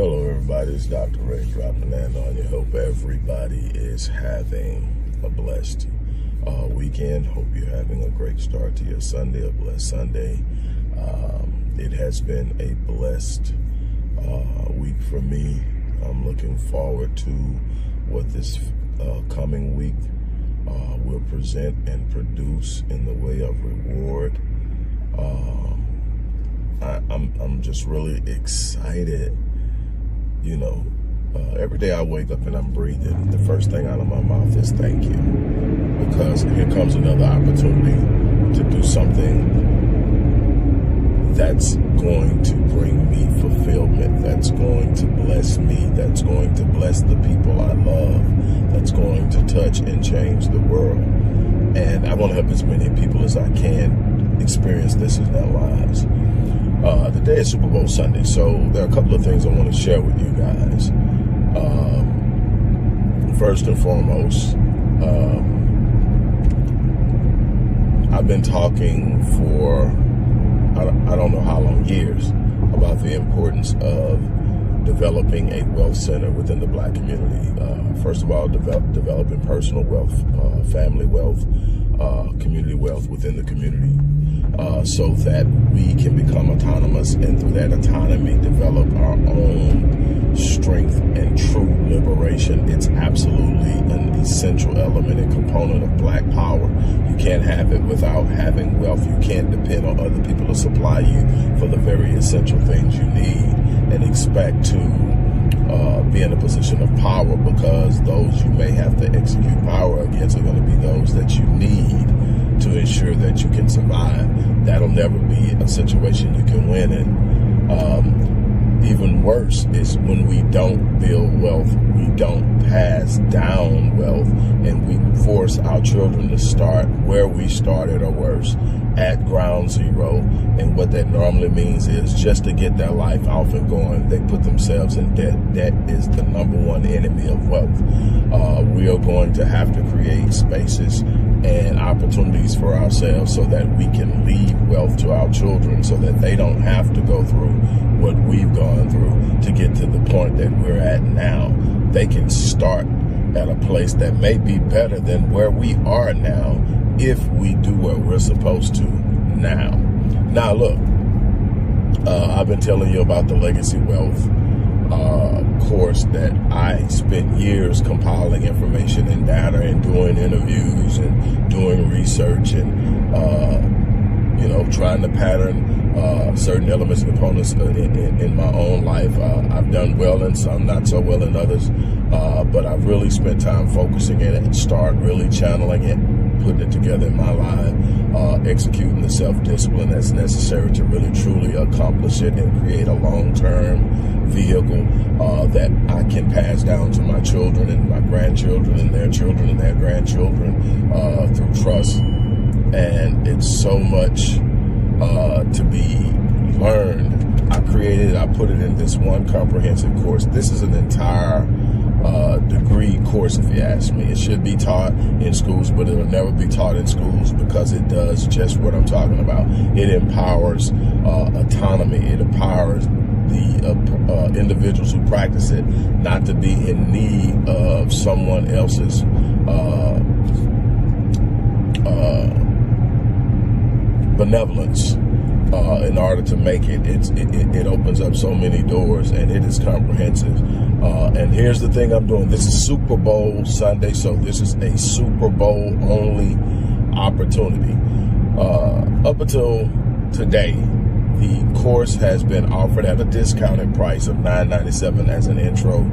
Hello everybody, it's Dr. Ray dropping that on you. Hope everybody is having a blessed weekend. Hope you're having a great start to your Sunday, a blessed Sunday. It has been a blessed week for me. I'm looking forward to what this coming week will present and produce in the way of reward. I'm just really excited. You know, every day I wake up and I'm breathing, the first thing out of my mouth is thank you. Because here comes another opportunity to do something that's going to bring me fulfillment, that's going to bless me, that's going to bless the people I love, that's going to touch and change the world. And I want to help as many people as I can experience this in their lives. Today is Super Bowl Sunday, so there are a couple of things I want to share with you guys. First and foremost, I've been talking for, I don't know how long, years, about the importance of developing a wealth center within the Black community. First of all, developing personal wealth, family wealth, community wealth within the community. So that we can become autonomous, and through that autonomy develop our own strength and true liberation. It's absolutely an essential element and component of Black power. You can't have it without having wealth. You can't depend on other people to supply you for the very essential things you need and expect to be in a position of power, because those you may have to execute power against are going to be those that you need to ensure that you can survive. That'll never be a situation you can win in. Even worse is when we don't build wealth, we don't pass down wealth, and we force our children to start where we started or worse, at ground zero. And what that normally means is just to get their life off and going, they put themselves in debt. Debt is the number one enemy of wealth. We are going to have to create spaces and opportunities for ourselves so that we can leave wealth to our children, so that they don't have to go through what we've gone through to get to the point that we're at now. They can start at a place that may be better than where we are now if we do what we're supposed to now. Now look, I've been telling you about the Legacy Wealth course that I spent years compiling information and data and doing interviews and doing research and trying to pattern certain elements and components in my own life. I've done well in some, not so well in others, but I've really spent time focusing in it and start really channeling it, putting it together in my life, executing the self-discipline that's necessary to really truly accomplish it and create a long-term vehicle that I can pass down to my children and my grandchildren and their grandchildren through trust. And it's so much to be learned. I put it in this one comprehensive course. This is an entire degree course, if you ask me. It should be taught in schools, but it'll never be taught in schools, because it does just what I'm talking about. It empowers autonomy. It empowers the individuals who practice it not to be in need of someone else's benevolence in order to make it. It opens up so many doors, and it is comprehensive. And here's the thing I'm doing. This is Super Bowl Sunday, so this is a Super Bowl only opportunity. Up until today, the course has been offered at a discounted price of $9.97 as an intro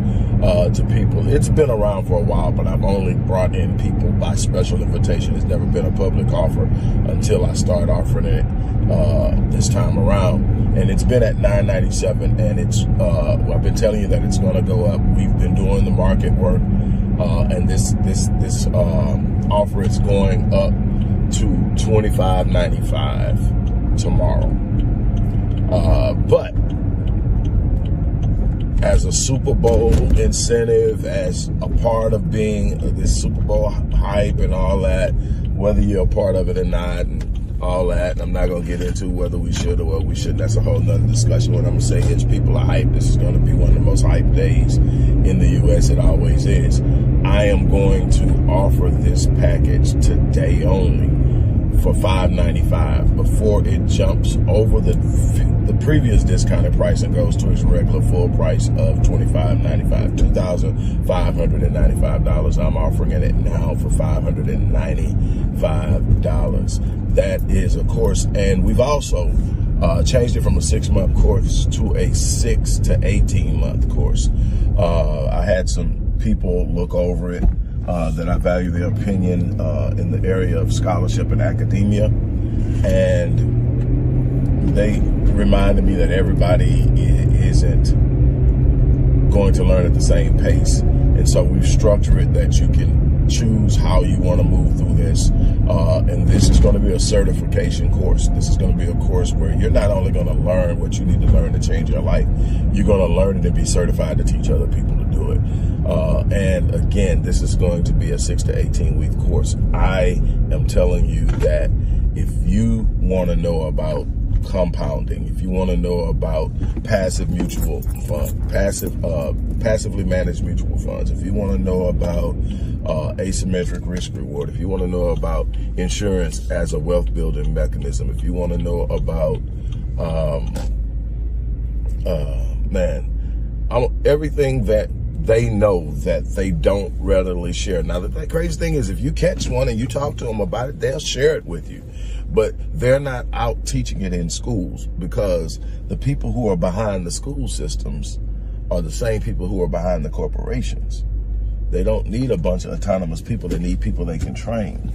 to people. It's been around for a while, but I've only brought in people by special invitation. It's never been a public offer until I start offering it this time around. And it's been at $9.97, and it's I've been telling you that it's going to go up. We've been doing the market work, and this offer is going up to $25.95 tomorrow. But as a Super Bowl incentive, as a part of being this Super Bowl hype and all that, whether you're a part of it or not, and all that. And I'm not going to get into whether we should or what we shouldn't. That's a whole nother discussion. What I'm going to say is people are hyped. This is going to be one of the most hyped days in the U.S. It always is. I am going to offer this package today only for $5.95 before it jumps over the previous discounted price and goes to its regular full price of $25.95, $2,595. I'm offering it now for $595. That is a course, and we've also changed it from a 6-month course to a 6 to 18-month course. I had some people look over it that I value their opinion in the area of scholarship and academia, and they reminded me that everybody isn't going to learn at the same pace, and so we've structured it that you can choose how you want to move through this, and this is going to be a certification course. This is going to be a course where you're not only going to learn what you need to learn to change your life, you're going to learn it and be certified to teach other people to do it. And again, this is going to be a 6 to 18 week course. I am telling you that if you want to know about compounding, if you want to know about passive mutual fund, passively managed mutual funds, if you want to know about asymmetric risk reward, if you want to know about insurance as a wealth building mechanism, if you want to know about everything that they know that they don't readily share. Now, the crazy thing is, if you catch one and you talk to them about it, they'll share it with you. But they're not out teaching it in schools, because the people who are behind the school systems are the same people who are behind the corporations. They don't need a bunch of autonomous people. They need people they can train.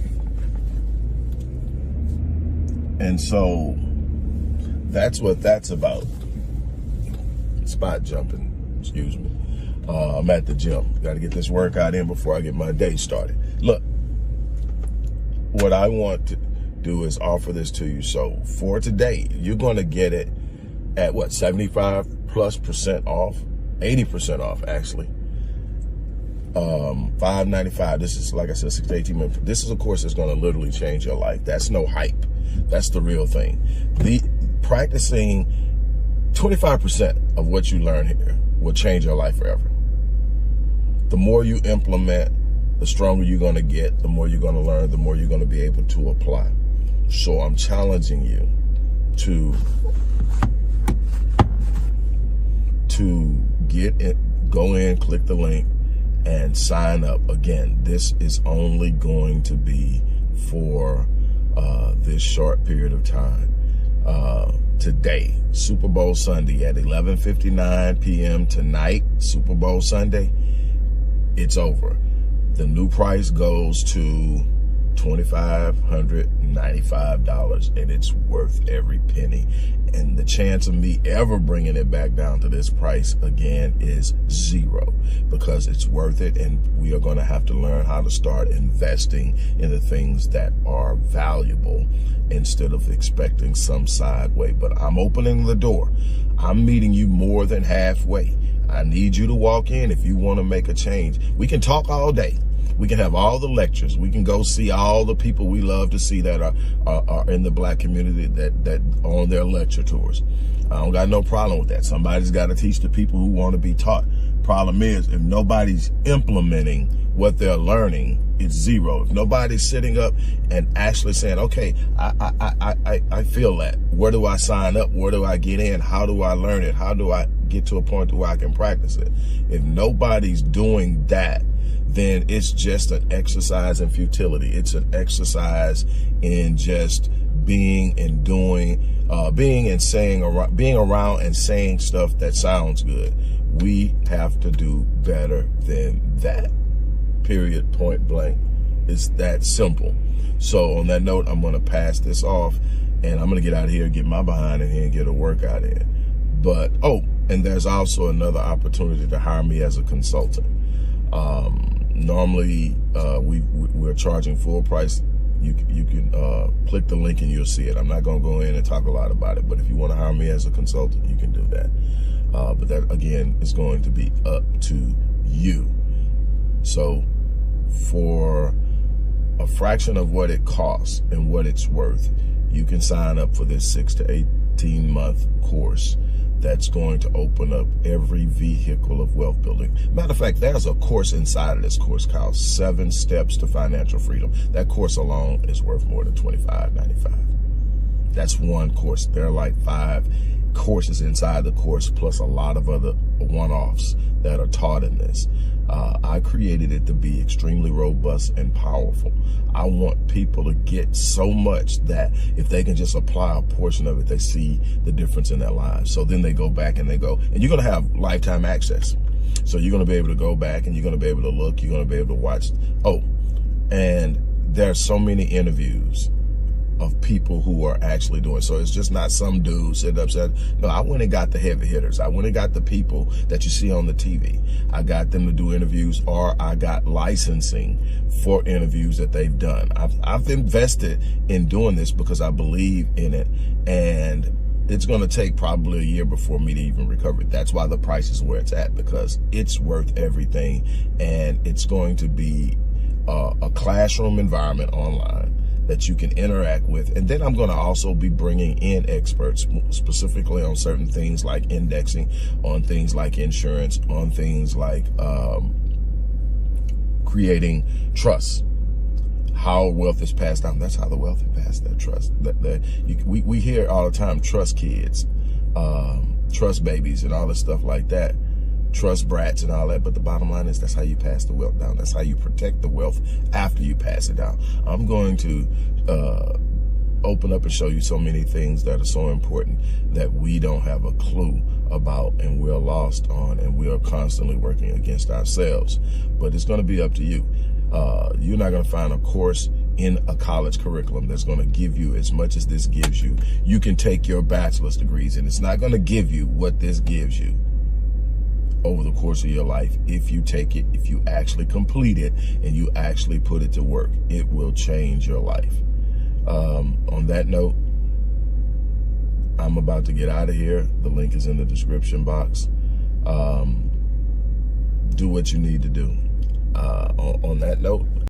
And so that's what that's about. Spot jumping, excuse me. I'm at the gym. Got to get this workout in before I get my day started. Look, what I want to do is offer this to you. So for today, you're going to get it at what, 75+% off, 80% off actually. $5.95. This is, like I said, 6 to 18 months. This is a course that's going to literally change your life. That's no hype. That's the real thing. The practicing 25% of what you learn here will change your life forever. The more you implement, the stronger you're going to get, the more you're going to learn, the more you're going to be able to apply. So I'm challenging you to get it, go in, click the link, and sign up. Again, this is only going to be for this short period of time. Today, Super Bowl Sunday at 11:59 p.m. tonight, Super Bowl Sunday, it's over. The new price goes to $2,595, and it's worth every penny. And the chance of me ever bringing it back down to this price again is zero, because it's worth it, and we are going to have to learn how to start investing in the things that are valuable instead of expecting some side way. But I'm opening the door. I'm meeting you more than halfway. I need you to walk in if you want to make a change. We can talk all day. We can have all the lectures. We can go see all the people we love to see that are in the black community that on their lecture tours. I don't got no problem with that. Somebody's got to teach the people who want to be taught. Problem is, if nobody's implementing what they're learning, it's zero. If nobody's sitting up and actually saying, okay, I feel that. Where do I sign up? Where do I get in? How do I learn it? How do I get to a point where I can practice it? If nobody's doing that, then it's just an exercise in futility. It's an exercise in just being and doing, being around and saying stuff that sounds good. We have to do better than that. Period, point blank. It's that simple. So on that note, I'm going to pass this off, and I'm going to get out of here, get my behind in here, and get a workout in. But, oh, and there's also another opportunity to hire me as a consultant. Normally, we're charging full price. You can click the link and you'll see it. I'm not going to go in and talk a lot about it, but if you want to hire me as a consultant, you can do that. But that, again, is going to be up to you. So for a fraction of what it costs and what it's worth, you can sign up for this 6 to 18 month course that's going to open up every vehicle of wealth building. Matter of fact, there's a course inside of this course called 7 Steps to Financial Freedom. That course alone is worth more than $25.95. That's one course. There are like 5 courses inside the course, plus a lot of other one-offs that are taught in this. I created it to be extremely robust and powerful. I want people to get so much that if they can just apply a portion of it, they see the difference in their lives. So then they go back and they go, and you're going to have lifetime access. So you're going to be able to go back and you're going to be able to look, you're going to be able to watch. Oh, and there's so many interviews of people who are actually doing. So it's just not some dude sitting up saying, no, I went and got the heavy hitters. I went and got the people that you see on the TV. I got them to do interviews, or I got licensing for interviews that they've done. I've invested in doing this because I believe in it, and it's going to take probably a year before me to even recover it. That's why the price is where it's at, because it's worth everything, and it's going to be a classroom environment online that you can interact with. And then I'm going to also be bringing in experts specifically on certain things like indexing, on things like insurance, on things like creating trust, how wealth is passed down. That's how the wealth is passed down, trust. We hear all the time, trust kids, trust babies and all this stuff like that, trust brats and all that. But the bottom line is that's how you pass the wealth down. That's how you protect the wealth after you pass it down. I'm going to open up and show you so many things that are so important that we don't have a clue about, and we're lost on, and we are constantly working against ourselves. But it's going to be up to you. You're not going to find a course in a college curriculum that's going to give you as much as this gives you. You can take your bachelor's degrees, and it's not going to give you what this gives you over the course of your life. If you take it, if you actually complete it, and you actually put it to work, it will change your life. On that note, I'm about to get out of here. The link is in the description box. Do what you need to do. On that note,